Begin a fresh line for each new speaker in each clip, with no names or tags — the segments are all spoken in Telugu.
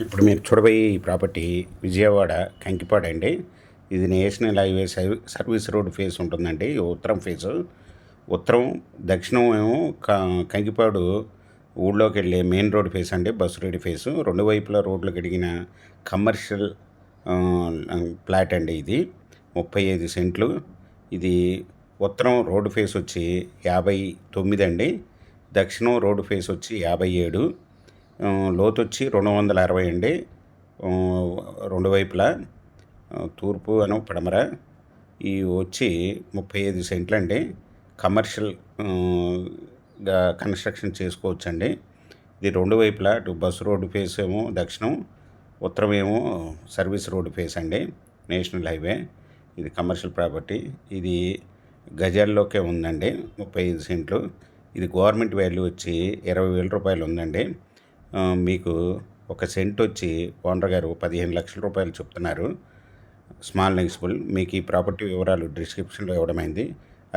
ఇప్పుడు మీరు చూడబోయే ఈ ప్రాపర్టీ విజయవాడ కంకిపాడు అండి. ఇది national highway service road face ఉంటుందండి. ఉత్తరం ఫేసు. ఉత్తరం, దక్షిణం ఏమో కంకిపాడు ఊళ్ళోకి వెళ్ళే మెయిన్ రోడ్ ఫేస్ అండి. Bus road face. రెండు వైపులా రోడ్లకు ఎడిగిన కమర్షియల్ ప్లాట్ అండి ఇది. 35 సెంట్లు. ఇది ఉత్తరం రోడ్డు ఫేస్ వచ్చి 59 అండి. దక్షిణం రోడ్డు ఫేస్ వచ్చి 57. లోతు వచ్చి 260 అండి. రెండు వైపులా తూర్పు అను పడమర. ఇవి వచ్చి 35 సెంట్లు అండి. కమర్షియల్ గా కన్స్ట్రక్షన్ చేసుకోవచ్చండి. ఇది రెండు వైపులా అటు బస్సు రోడ్డు ఫేస్ ఏమో దక్షిణం, ఉత్తరం ఏమో సర్వీస్ రోడ్డు ఫేస్ అండి. National highway. ఇది కమర్షియల్ ప్రాపర్టీ. ఇది గజాల్లోకే ఉందండి. 35 సెంట్లు. ఇది గవర్నమెంట్ వాల్యూ వచ్చి 20,000 రూపాయలు ఉందండి. మీకు ఒక సెంట్ వచ్చి ఓనర్ గారు 15 లక్షల రూపాయలు చెప్తున్నారు. స్మాల్ నెగిసిబుల్. మీకు ఈ ప్రాపర్టీ వివరాలు డిస్క్రిప్షన్లో ఇవ్వడమైంది.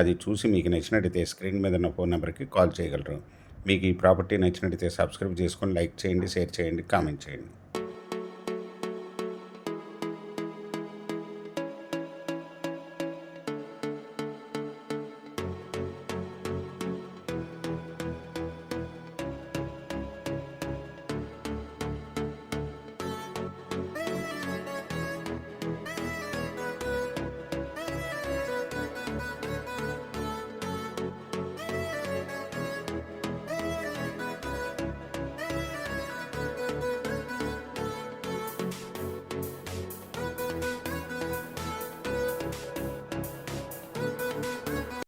అది చూసి మీకు నచ్చినట్టయితే స్క్రీన్ మీద ఉన్న ఫోన్ నెంబర్కి కాల్ చేయగలరు. మీకు ఈ ప్రాపర్టీ నచ్చినట్టయితే సబ్స్క్రైబ్ చేసుకొని లైక్ చేయండి, షేర్ చేయండి, కామెంట్ చేయండి.